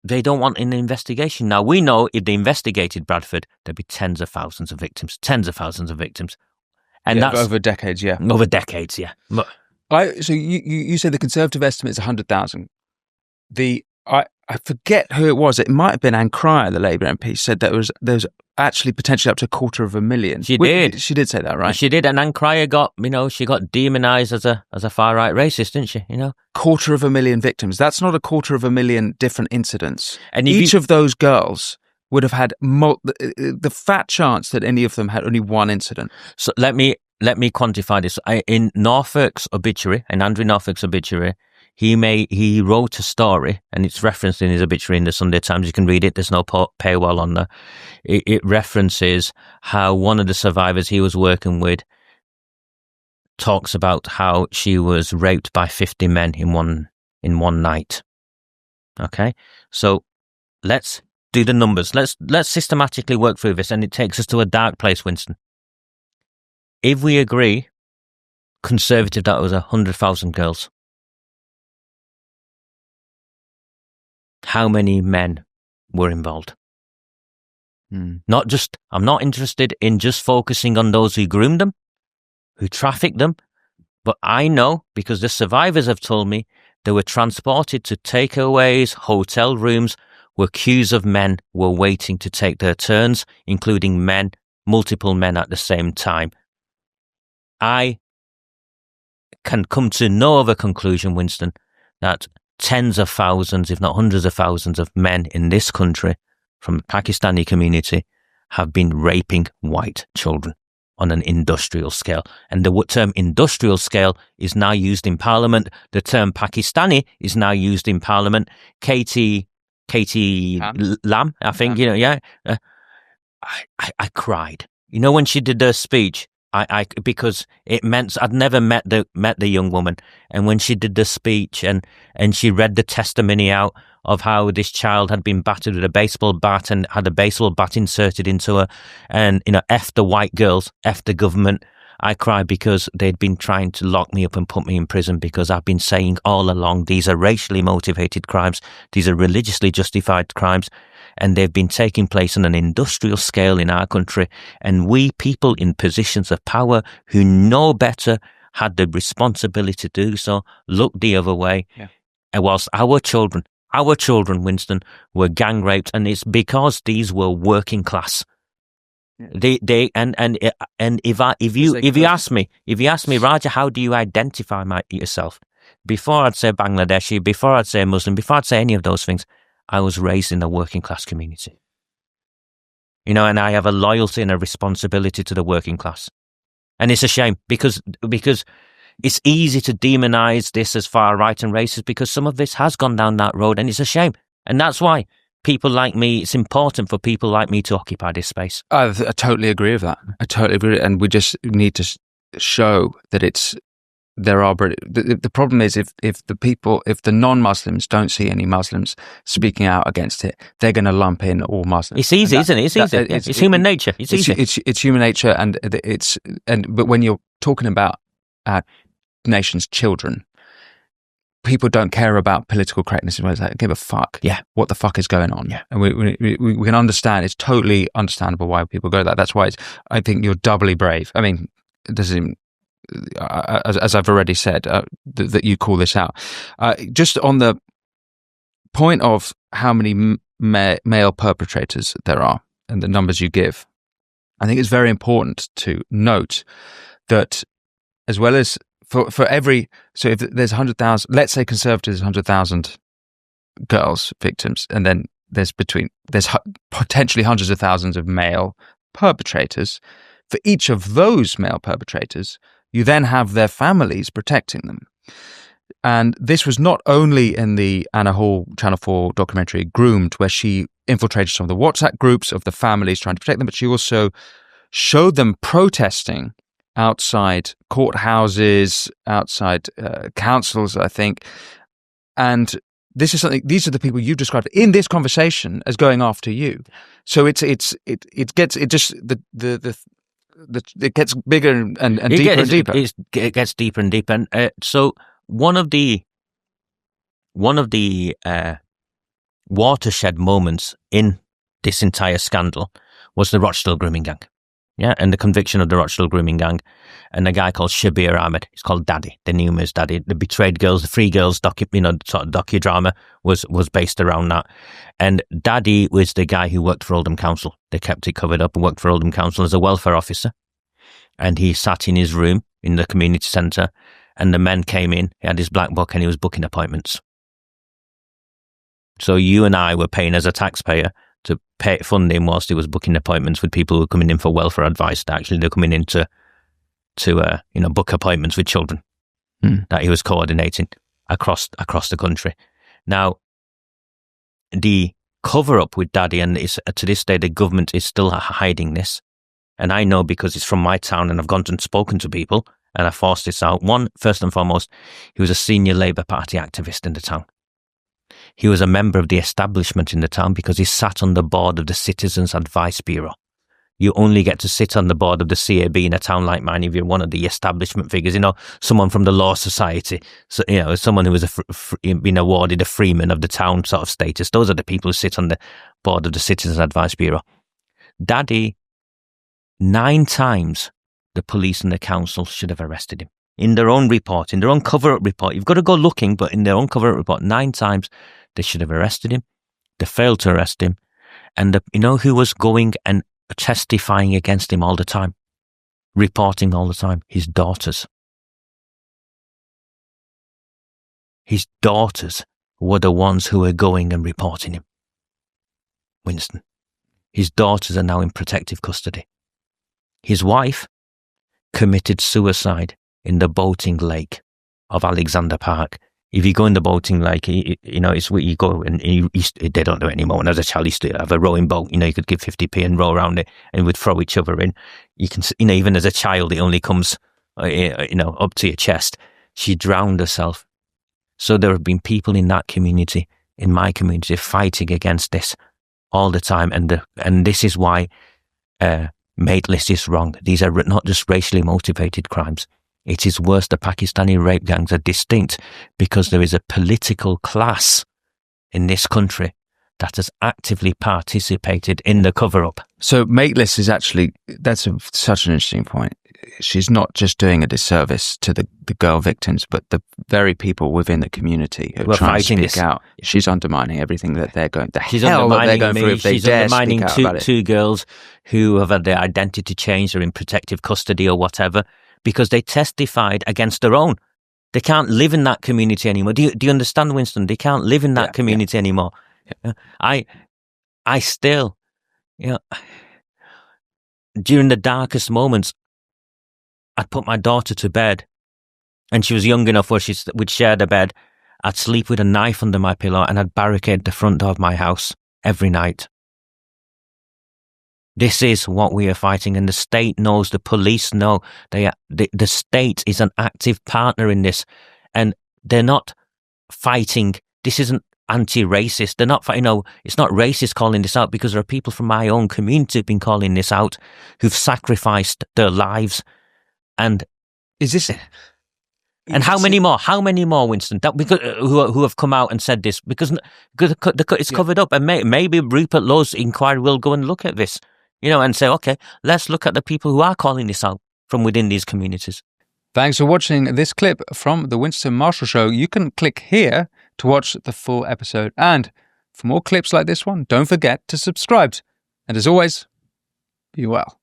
they don't want an investigation. Now, we know if they investigated Bradford, there'd be tens of thousands of victims. And that's over decades, yeah. Over decades, yeah. But, so you say the Conservative estimate is 100,000. I forget who it was. It might have been Ann Cryer, the Labour MP, said that there's actually potentially up to 250,000. She did. She did say that, right? She did, and Ann Cryer got, she got demonised as a far right racist, didn't she? 250,000 victims. That's not 250,000 different incidents. And each of those girls would have had the fat chance that any of them had only one incident. So let me quantify this. In Norfolk's obituary, in Andrew Norfolk's obituary, he wrote a story, and it's referenced in his obituary in the Sunday Times. You can read it. There's no paywall on there. It references how one of the survivors he was working with talks about how she was raped by 50 men in one night. Okay, so let's do the numbers. Let's systematically work through this, and it takes us to a dark place, Winston. If we agree, Conservative, that was 100,000 girls. How many men were involved? I'm not interested in just focusing on those who groomed them, who trafficked them, but I know, because the survivors have told me, they were transported to takeaways, hotel rooms, where queues of men were waiting to take their turns, including multiple men at the same time. I can come to no other conclusion, Winston, that tens of thousands, if not hundreds of thousands of men in this country from the Pakistani community have been raping white children on an industrial scale. And the term industrial scale is now used in Parliament. The term Pakistani is now used in Parliament. Katie Lamb, I think, I cried. When she did her speech, I because it meant I'd never met the young woman, and when she did the speech and she read the testimony out of how this child had been battered with a baseball bat and had a baseball bat inserted into her, and F the white girls, F the government. I cried because they'd been trying to lock me up and put me in prison, because I've been saying all along these are racially motivated crimes, these are religiously justified crimes, and they've been taking place on an industrial scale in our country. And we people in positions of power who know better had the responsibility to do so, look the other way. Yeah. And whilst our children, Winston, were gang raped, and it's because these were working class. Yeah. If you ask me, Raja, how do you identify yourself? Before I'd say Bangladeshi, before I'd say Muslim, before I'd say any of those things, I was raised in a working class community. And I have a loyalty and a responsibility to the working class. And it's a shame because it's easy to demonize this as far right and racist, because some of this has gone down that road, and it's a shame. And that's why people like me, it's important for people like me to occupy this space. I totally agree with that. I totally agree. And we just need to show that the problem is if the non-Muslims don't see any Muslims speaking out against it, they're going to lump in all Muslims. It's easy, isn't it? It's easy. It's human nature. It's easy. It's human nature, but when you're talking about our nation's children, people don't care about political correctness. They give a fuck. Yeah, what the fuck is going on? Yeah, and we can understand. It's totally understandable why people go that. That's why I think you're doubly brave. I mean, it doesn't even. As I've already said, that you call this out. Just on the point of how many male perpetrators there are and the numbers you give, I think it's very important to note that, as well as for every, so if there's 100,000, let's say Conservatives 100,000 girls victims, and then there's potentially hundreds of thousands of male perpetrators. For each of those male perpetrators, you then have their families protecting them. And this was not only in the Anna Hall Channel 4 documentary Groomed, where she infiltrated some of the WhatsApp groups of the families trying to protect them, but she also showed them protesting outside courthouses, outside councils, I think. And this is something, these are the people you described in this conversation as going after you. So it gets bigger and deeper and deeper. It gets deeper and deeper. And so one of the watershed moments in this entire scandal was the Rochdale grooming gang. Yeah, and the conviction of the Rochdale grooming gang, and a guy called Shabir Ahmed. He's called Daddy. They knew him as Daddy. The Betrayed Girls, the Free Girls sort of docudrama was based around that. And Daddy was the guy who worked for Oldham Council. They kept it covered up and worked for Oldham Council as a welfare officer. And he sat in his room in the community centre, and the men came in. He had his black book, and he was booking appointments. So you and I were paying as a taxpayer to fund him whilst he was booking appointments with people who were coming in for welfare advice. Actually, they're coming in to book appointments with children that he was coordinating across the country. Now, the cover-up with Daddy, and to this day, the government is still hiding this. And I know because it's from my town, and I've gone and spoken to people, and I forced this out. One, first and foremost, he was a senior Labour Party activist in the town. He was a member of the establishment in the town because he sat on the board of the Citizens Advice Bureau. You only get to sit on the board of the CAB in a town like mine if you're one of the establishment figures, someone from the Law Society, so, someone who was been awarded a freeman of the town sort of status. Those are the people who sit on the board of the Citizens Advice Bureau. Daddy, 9 times the police and the council should have arrested him. In their own report, in their own cover-up report, you've got to go looking, but in their own cover-up report, 9 times they should have arrested him. They failed to arrest him. And who was going and testifying against him all the time, reporting all the time? His daughters. His daughters were the ones who were going and reporting him. Winston. His daughters are now in protective custody. His wife committed suicide in the boating lake of Alexander Park. If you go in the boating lake, it's where you go, and they don't do it anymore. When I was a child, I used to have a rowing boat. You could give 50p and row around it, and we'd throw each other in. You can, even as a child, it only comes, up to your chest. She drowned herself. So there have been people in that community, in my community, fighting against this all the time, and this is why mateless is wrong. These are not just racially motivated crimes. It is worse. The Pakistani rape gangs are distinct because there is a political class in this country that has actively participated in the cover-up. So mateless is actually, that's such an interesting point. She's not just doing a disservice to the girl victims, but the very people within the community who are trying to speak out. She's undermining everything that they're going, she's hell that they're going through if they dare undermining speak out about it. Two girls who have had their identity changed or in protective custody or whatever, because they testified against their own. They can't live in that community anymore. Do you understand, Winston? They can't live in that community anymore. Yeah. I still, during the darkest moments, I'd put my daughter to bed, and she was young enough where we'd share the bed. I'd sleep with a knife under my pillow, and I'd barricade the front door of my house every night. This is what we are fighting, and the state knows, the police know. The state is an active partner in this, and they're not fighting. This isn't anti-racist. They're not fighting. It's not racist calling this out, because there are people from my own community who've been calling this out, who've sacrificed their lives. And is this? And how many more? How many more, Winston? Because who have come out and said this? Because it's covered up, and maybe Rupert Lowe's inquiry will go and look at this. And say, okay, let's look at the people who are calling this out from within these communities. Thanks for watching this clip from the Winston Marshall Show. You can click here to watch the full episode. And for more clips like this one, don't forget to subscribe. And as always, be well.